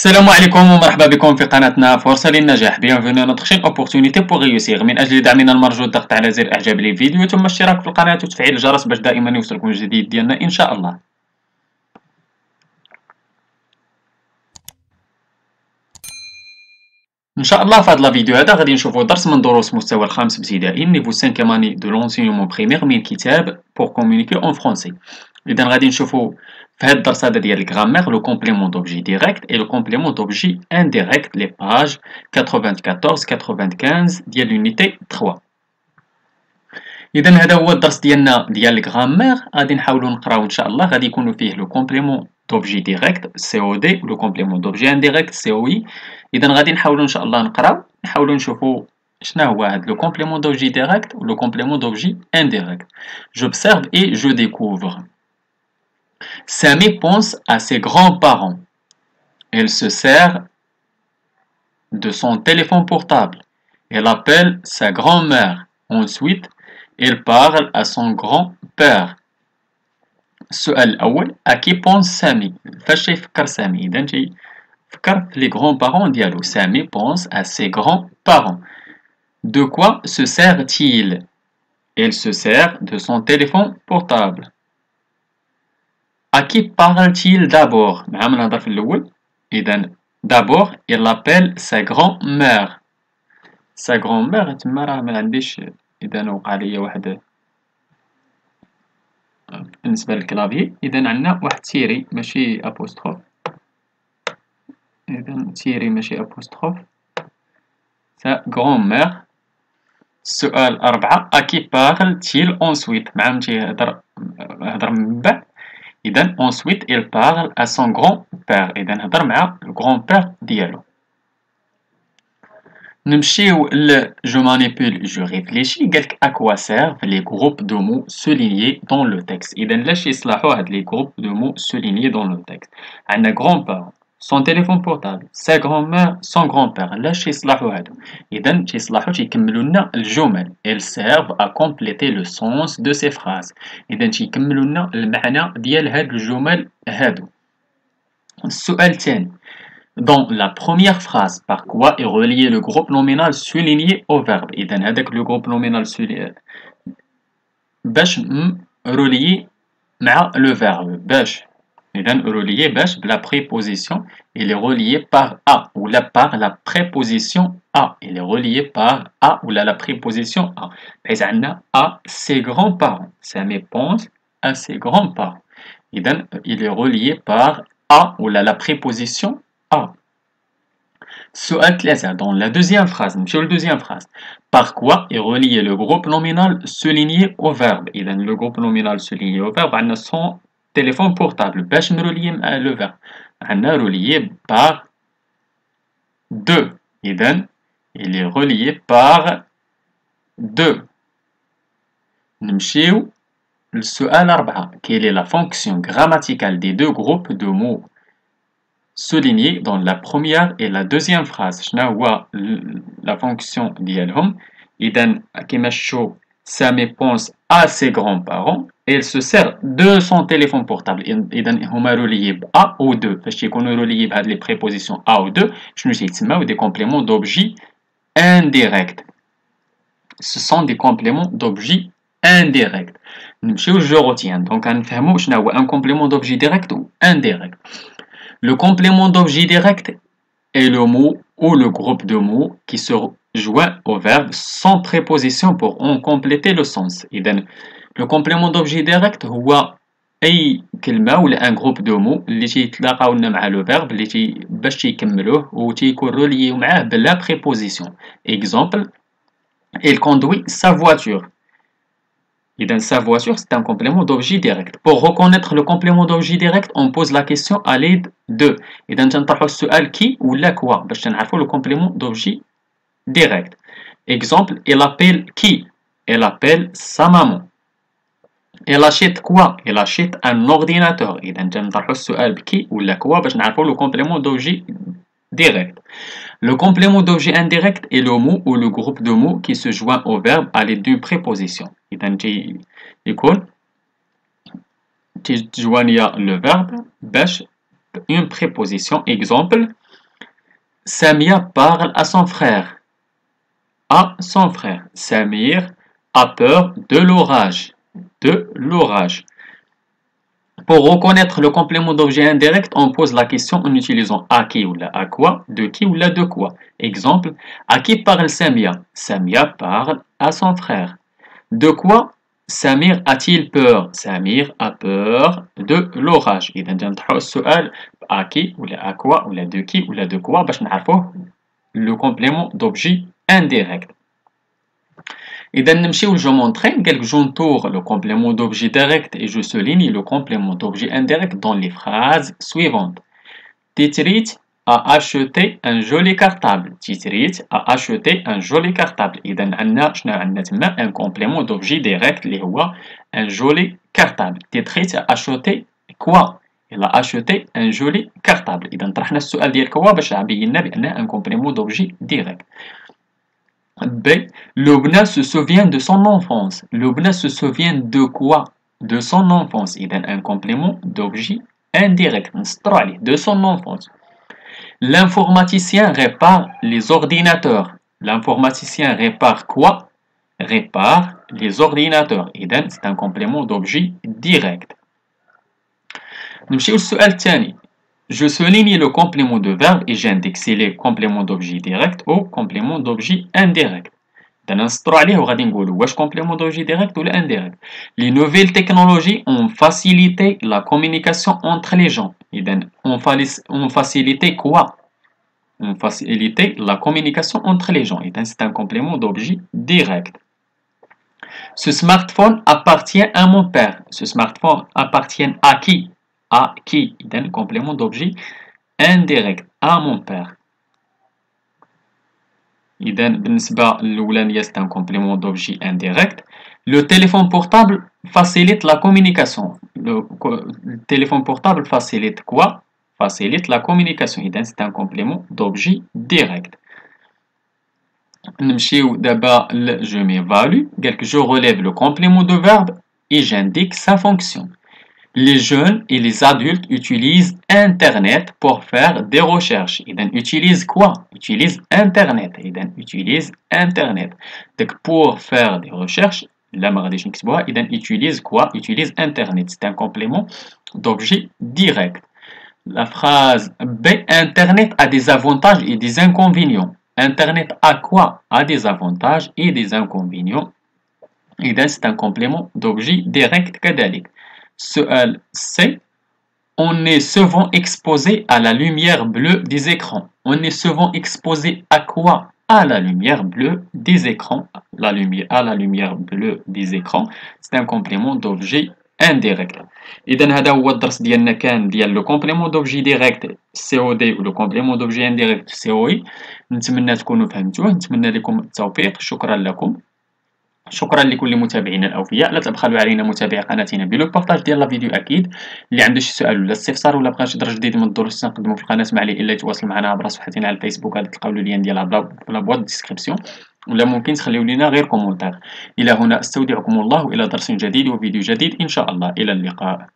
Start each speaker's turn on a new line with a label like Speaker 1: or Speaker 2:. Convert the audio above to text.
Speaker 1: السلام عليكم ومرحبا بكم في قناتنا فرصة للنجاح. Bienvenue à notre chaîne Opportunité pour réussir. من أجل دعمنا المرجو الضغط على زر إعجاب للفيديو ثم الاشتراك في القناة وتفعيل الجرس باش دائما يوصلكم الجديد ديالنا إن شاء الله. إن شاء الله في هذا الفيديو هذا غادي نشوفوا درس من دروس مستوى الخامس ابتدائي نيفو 5 année de l'enseignement primaire من كتاب pour communiquer en français. إذا غادي نشوفوا في هذا الدرس هذا ديال الغرامير لو كومبليمون دوبجي ديريكت اي لو كومبليمون دوبجي انديريكت لي باج 94 95 ديال لونيتي 3. اذا هذا هو الدرس ديالنا ديال الغرامير. غادي نحاولوا نقراو ان شاء الله. غادي يكونوا فيه لو كومبليمون دوبجي ديريكت سي او دي ولو كومبليمون دوبجي انديريكت سي او اي. اذا غادي نحاولوا ان شاء الله نقراو، نحاولوا نشوفوا شنو هو هذا لو كومبليمون دوبجي ديريكت ولو كومبليمون دوبجي انديريكت. j'observe et je découvre. Samy pense à ses grands-parents. Elle se sert de son téléphone portable. Elle appelle sa grand-mère. Ensuite, elle parle à son grand-père. السؤال الأول à qui pense Samy؟ فاش يفكر سامي؟ إذا تيفكر في les grands-parents ديالو. Samy pense à ses grands-parents. De quoi se sert-il؟ Elle se sert de son téléphone portable. À qui parle-t-il d'abord؟ مع من هضر في الأول. إذا d'abord il appelle sa grand-mère. sa grand-mère تما راه ما عنديش. إذا وقع لي واحد بالنسبة للكلافي. إذا عندنا واحد تيري ماشي أبوستروف. إذا تيري ماشي أبوستروف. sa grand-mère. السؤال 4 à qui parle-t-il ensuite؟ مع من تيهضر من بعد. إذا ensuite il parle à son grand-père. إذا هضر مع grand-père ديالو. نمشيو ل je manipule je réfléchis. قالك à quoi servent les groupes de mots soulignés dans le texte؟ إذا لاش يصلحوا هاد les groupes de mots soulignés dans le texte؟ عندنا grand-père son téléphone portable sa grand-mère son grand-père. لاش يصلحوا هادو؟ إذا تيصلحوا تيكملوا لنا الجمل. elles servent à compléter le sens de ces phrases. إذا تيكملوا لنا المعنى ديال هاد الجمل هادو. السؤال الثاني dans la première phrase par quoi est relié le groupe nominal souligné au verbe؟ إذا هذاك le groupe nominal souligné باش relié مع le verbe باش. إذا relié باش بلا préposition il est relié par a ou la par la préposition a. il est relié par a ou la préposition a. بحيث عندنا a ses grands-parents. Samy pense à ses grands-parents. إذا il est relié par a ou la préposition a. السؤال 3 dans la deuxième phrase. نمشيو للدوزيام phrase. par quoi est relié le groupe nominal souligné au verbe؟ إذا le groupe nominal souligné au verbe عندنا son téléphone portable. باش نروليي مع le verbe عندنا relié par deux. إذا il est relié par deux. نمشيو للسؤال 4 quelle est la fonction grammaticale des deux groupes de mots souligné dans la première et la deuxième phrase؟ شنو هو la fonction ديالهم؟ إذا كيما تشوف Samy pense à ses grands-parents et il se sert de son téléphone portable. إذا هما reliés ب a ou de. فاش يكونوا reliés بهاد les prépositions a ou de شنو تيتسماو des compléments d'objet indirect. Ce sont des compléments d'objet indirect. نمشيو je retiens. donc غنفهمو شنو هو un complément d'objet direct ou indirect. Le complément d'objet direct est le mot ou le groupe de mots qui se joint au verbe sans préposition pour en compléter le sens. إذا le complément d'objet direct هو أي كلمة ولا un groupe de mots اللي تيتلاقاو لنا مع le verbe اللي باش تيكملوه و تيكون relié معاه بلا préposition. Exemple, il conduit sa voiture. إذا sa voiture c'est un complément d'objet direct. Pour reconnaître le complément d'objet direct on pose la question à l'aide de. إذا تنطرحوا السؤال كي ولا كوا باش تنعرفوا le complément d'objet direct. Exemple, elle appelle qui? Elle appelle sa maman. Elle achète quoi? Elle achète un ordinateur. إذا تنطرحوا السؤال بكي ولا كوا باش نعرفوا le complément d'objet direct. Le complément d'objet indirect est le mot ou le groupe de mots qui se joint au verbe à l'aide d'une préposition. إذا يكون تجوانيا le verbe باش une préposition. Exemple, Samia parle à son frère. À son frère. Samir a peur de l'orage. De l'orage. Pour reconnaître le complément d'objet indirect, on pose la question en utilisant à qui ou à quoi, de qui ou de quoi. Exemple, à qui parle Samia? Samia parle à son frère. De quoi Samir a-t-il peur? Samir a peur de l'orage. إذا نطرحوا السؤال à qui ou à quoi ou de qui ou de quoi باش نعرفوه le complément d'objet indirect. إذا نمشيو je m'entraîne quelques j'entoure le complément d'objet direct et je souligne le complément d'objet indirect dans les phrases suivantes. Titrit a acheté un joli cartable. Titrit a acheté un joli cartable. إذا عندنا شنو عندنا تما un complément d'objet direct اللي هو un joli cartable. Titrit a acheté quoi? Il a acheté un joli cartable. إذا طرحنا السؤال ديال كوا باش بينا بأنه un complément d'objet direct. B. Lubna se souvient de son enfance. Lubna se souvient de quoi? De son enfance. Il donne un complément d'objet indirect. De son enfance. L'informaticien répare les ordinateurs. L'informaticien répare quoi? Répare les ordinateurs. C'est un complément d'objet direct. نمشيو للسؤال الثاني. Je souligne le complément de verbe et j'indique les compléments d'objet direct ou complément d'objet indirect. نسطروا عليه وغادي نقولوا واش complément d'objet direct ou indirect. Les nouvelles technologies ont facilité la communication entre les gens. On facilité quoi? On facilité la communication entre les gens. C'est un complément d'objet direct. Ce smartphone appartient à mon père. Ce smartphone appartient à qui? À qui? Complément d'objet indirect. À mon père. إذا بالنسبة للأولانية c'est un complément d'objet indirect. Le téléphone portable facilite la communication. Le téléphone portable facilite quoi? Facilite la communication. إذا c'est un complément d'objet direct. نمشيو دابا je m'évalue. Je relève le complément de verbe et j'indique sa fonction. Les jeunes et les adultes utilisent Internet pour faire des recherches. Ils utilisent quoi? Utilisent Internet. Ils utilisent Internet. Donc, pour faire des recherches, ils utilisent quoi? Utilisent Internet. C'est un complément d'objet direct. La phrase B, Internet a des avantages et des inconvénients. Internet a quoi? A des avantages et des inconvénients. C'est un complément d'objet direct كذلك. Seul C. On est souvent exposé à la lumière bleue des écrans. On est souvent exposé à quoi? À la lumière bleue des écrans. À la lumière bleue des écrans. C'est un complément d'objet indirect. إذا هذا هو الدرس ديالنا كان ديال لو كومبليمون دوبجي ديريكت COD و لو كومبليمون دوبجي انديريكت COI. نتمنى تكونوا فهمتوه. نتمنى لكم التوفيق. شكرا لكم. شكرا لكل متابعينا الاوفياء. لا تبخلوا علينا متابعي قناتنا بلو بارطاج ديال لا فيديو اكيد. اللي عنده شي سؤال ولا استفسار ولا بغى شي درس جديد من الدروس نقدموا في القناه ما عليه الا يتواصل معنا عبر صفحتنا على الفيسبوك. غادي تلقاو اللين ديالها في لا بواط ديسكريبسيون ولا ممكن تخليو لنا غير كومونتير. الى هنا استودعكم الله والى درس جديد وفيديو جديد ان شاء الله. الى اللقاء.